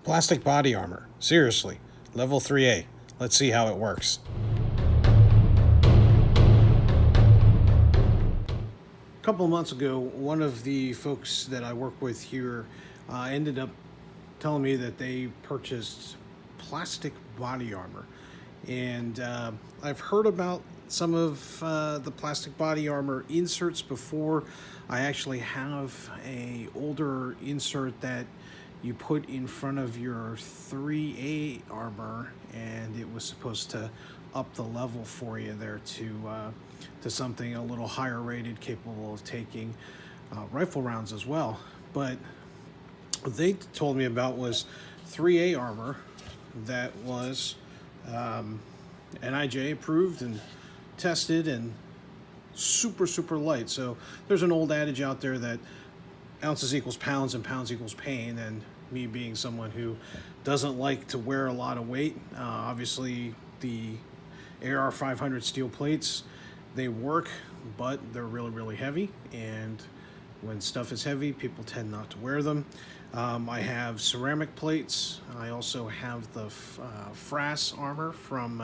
Plastic body armor. Seriously. Level 3A. Let's see how it works. A couple of months ago, one of the folks that I work with here ended up telling me that they purchased plastic body armor. And I've heard about some of the plastic body armor inserts before. I actually have a older insert that you put in front of your 3A armor, and it was supposed to up the level for you there to something a little higher rated, capable of taking rifle rounds as well. But what they told me about was 3A armor that was NIJ approved and tested and super light. So there's an old adage out there that ounces equals pounds and pounds equals pain, and me being someone who doesn't like to wear a lot of weight, obviously the AR 500 steel plates, they work, but they're really heavy, and when stuff is heavy, people tend not to wear them. I have ceramic plates. I also have the FRAS armor from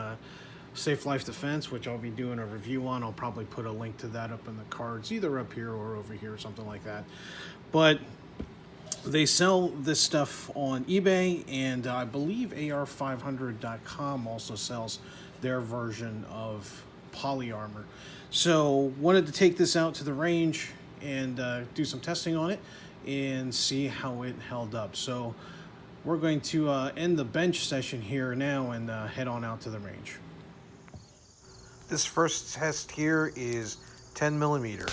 Safe Life Defense, which I'll be doing a review on. I'll probably put a link to that up in the cards, either up here or over here, or something like that. But they sell this stuff on eBay, and I believe AR500.com also sells their version of poly armor. So wanted to take this out to the range and do some testing on it and see how it held up. So we're going to end the bench session here now and head on out to the range. This first test here is 10 millimeter.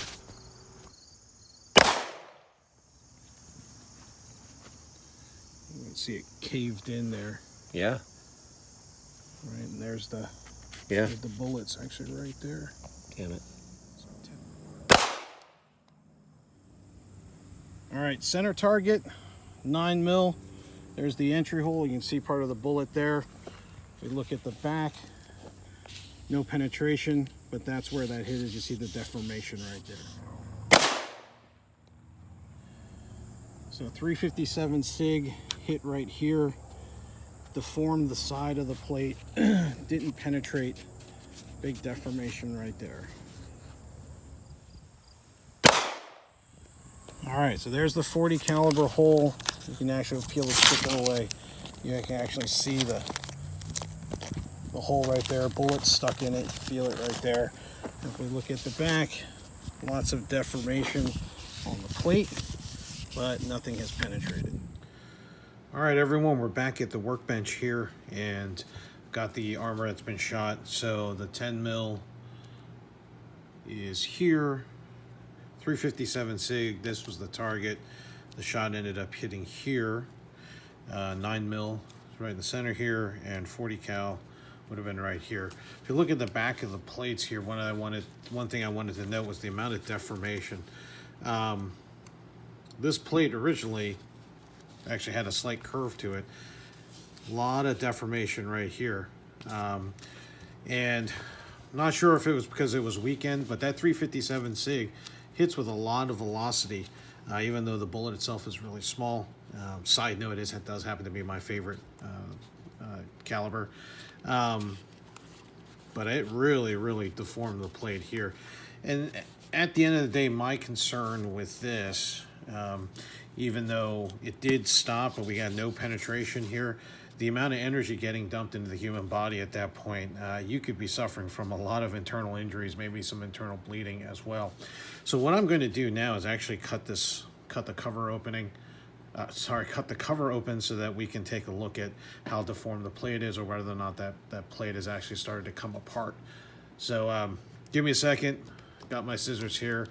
You can see it caved in there. Yeah. Right, and there's the bullets actually right there. Damn it. All right, center target, 9 mil. There's the entry hole. You can see part of the bullet there. If we look at the back, no penetration, but that's where that hit is. You see the deformation right there. So 357 SIG hit right here, deformed the side of the plate, didn't penetrate. Big deformation right there. All right, so there's the 40 caliber hole. You can actually peel the sticker away. You can actually see the hole right there. Bullet stuck in it. Feel it right there. If we look at the back, lots of deformation on the plate, but nothing has penetrated. All right, everyone, we're back at the workbench here and got the armor that's been shot. So the 10 mil is here. 357 SIG, this was the target. The shot ended up hitting here. 9 mil right in the center here, and 40 cal would have been right here. If you look at the back of the plates here, one thing I wanted to note was the amount of deformation. This plate originally actually had a slight curve to it. A lot of deformation right here. And I'm not sure if it was because it was weekend, but that 357 SIG hits with a lot of velocity, even though the bullet itself is really small. Side note is it does happen to be my favorite caliber. But it really deformed the plate here. And at the end of the day, my concern with this, even though it did stop, but we got no penetration here, the amount of energy getting dumped into the human body at that point, you could be suffering from a lot of internal injuries, maybe some internal bleeding as well. So what I'm going to do now is actually cut the cover open so that we can take a look at how deformed the plate is, or whether or not that plate has actually started to come apart. So give me a second. Got my scissors here.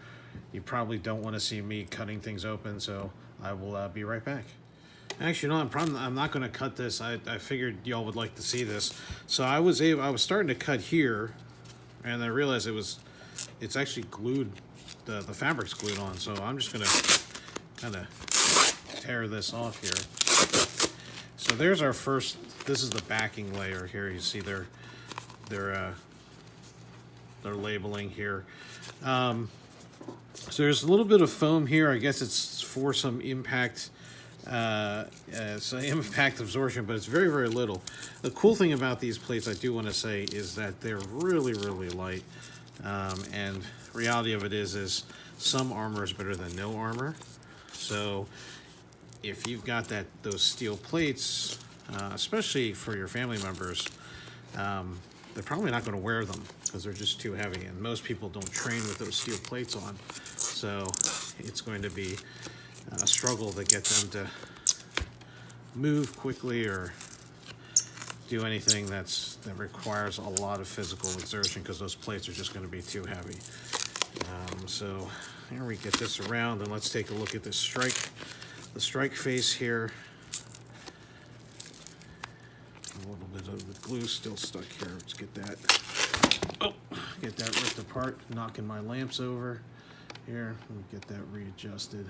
You probably don't want to see me cutting things open, so I will be right back. Actually, no, I'm not going to cut this. I figured y'all would like to see this. So I was starting to cut here, and I realized it's actually glued. The fabric's glued on. So I'm just going to kind of tear this off here. So there's our first. This is the backing layer here. You see their labeling here. So there's a little bit of foam here. I guess it's for some impact So impact absorption, but it's very, very little. The cool thing about these plates, I do want to say, is that they're really, really light. And reality of it is some armor is better than no armor. So if you've got those steel plates, especially for your family members, they're probably not going to wear them because they're just too heavy. And most people don't train with those steel plates on. So it's going to be a struggle to get them to move quickly or do anything that requires a lot of physical exertion because those plates are just going to be too heavy. So here we get this around, and let's take a look at the strike face here. A little bit of the glue still stuck here. Let's get that. Oh, get that ripped apart, knocking my lamps over. Here, let me get that readjusted.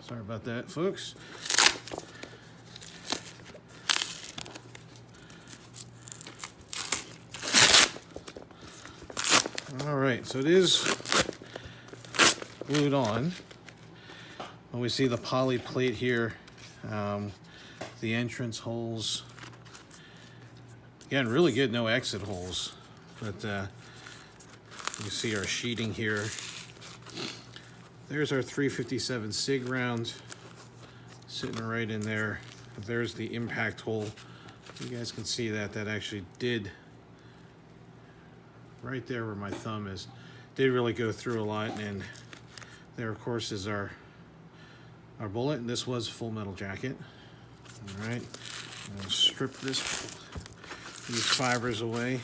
Sorry about that, folks. All right, so it is glued on. When we see the poly plate here, the entrance holes. Again, really good, no exit holes. But you see our sheeting here. There's our 357 SIG round sitting right in there. There's the impact hole. You guys can see that actually did, right there where my thumb is, did really go through a lot. And there, of course, is our bullet. And this was Full Metal Jacket. All right, I'm gonna strip these fibers away.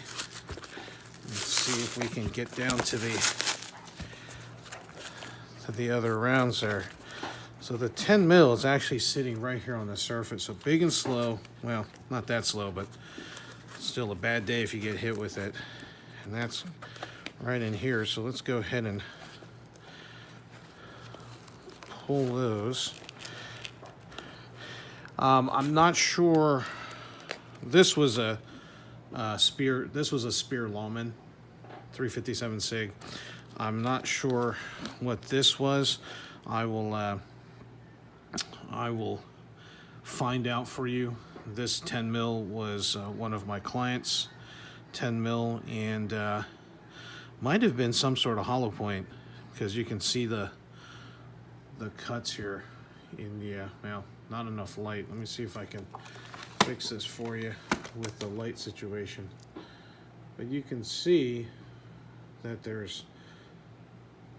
Let's see if we can get down to the other rounds there. So the 10 mil is actually sitting right here on the surface. So big and slow. Well, not that slow, but still a bad day if you get hit with it. And that's right in here. So let's go ahead and pull those. I'm not sure. This was a Speer. This was a Speer Lawman 357 SIG. I'm not sure what this was. I will find out for you. This 10 mil was one of my clients' 10 mil, and might have been some sort of hollow point because you can see the cuts here in the well, not enough light. Let me see if I can fix this for you with the light situation. But you can see that there's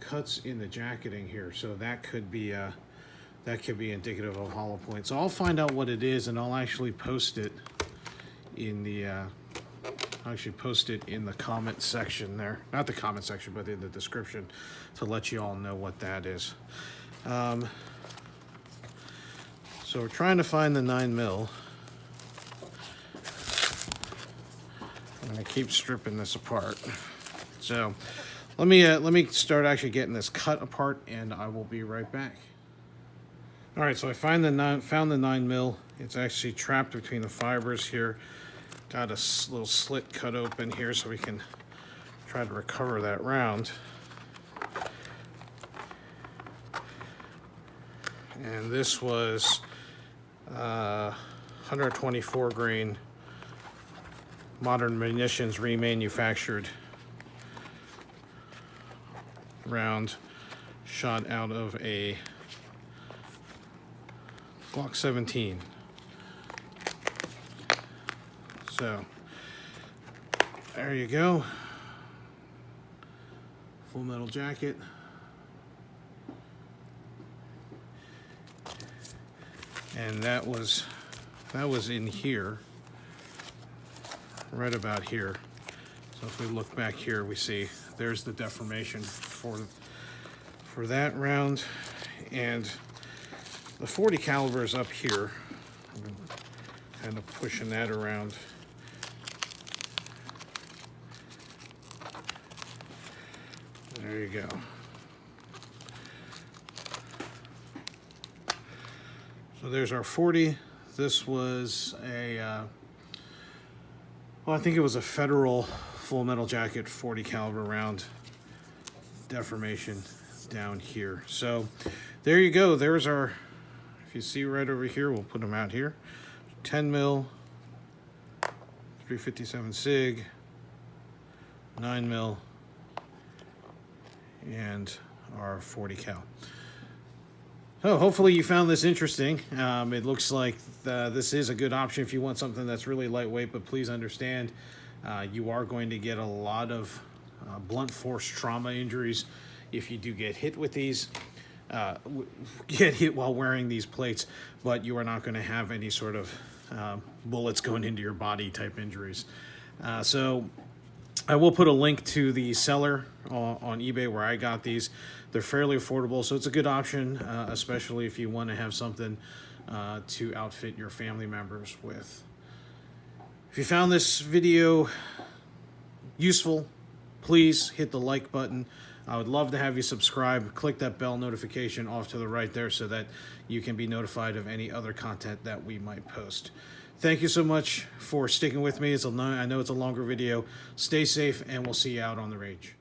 cuts in the jacketing here, so that could be indicative of hollow point. So I'll find out what it is, and I'll actually post it in the comment section there. Not the comment section, but in the description, to let you all know what that is. So we're trying to find the 9 mil. I'm gonna keep stripping this apart. So let me start actually getting this cut apart, and I will be right back. All right, so I found the 9 mil. It's actually trapped between the fibers here. Got a little slit cut open here so we can try to recover that round. And this was 124 grain Modern Munitions remanufactured round, shot out of a Glock 17. So there you go. Full Metal Jacket. And that was in here, right about here. So if we look back here, we see there's the deformation for that round, and the 40 caliber is up here. I'm kind of pushing that around. There you go. So there's our 40. This was a, well, I think it was a Federal Full Metal Jacket 40 caliber round deformation down here. So there you go. There's our If you see right over here, we'll put them out here. 10 mil, 357 SIG, 9 mil, and our 40 cal. So hopefully you found this interesting. It looks like this is a good option if you want something that's really lightweight, but please understand you are going to get a lot of blunt force trauma injuries if you do get hit with these. Get hit while wearing these plates, but you are not going to have any sort of bullets going into your body type injuries. So I will put a link to the seller on eBay where I got these. They're fairly affordable, so it's a good option, especially if you want to have something to outfit your family members with. If you found this video useful, please hit the like button. I would love to have you subscribe. Click that bell notification off to the right there so that you can be notified of any other content that we might post. Thank you so much for sticking with me. I know it's a longer video. Stay safe, and we'll see you out on the range.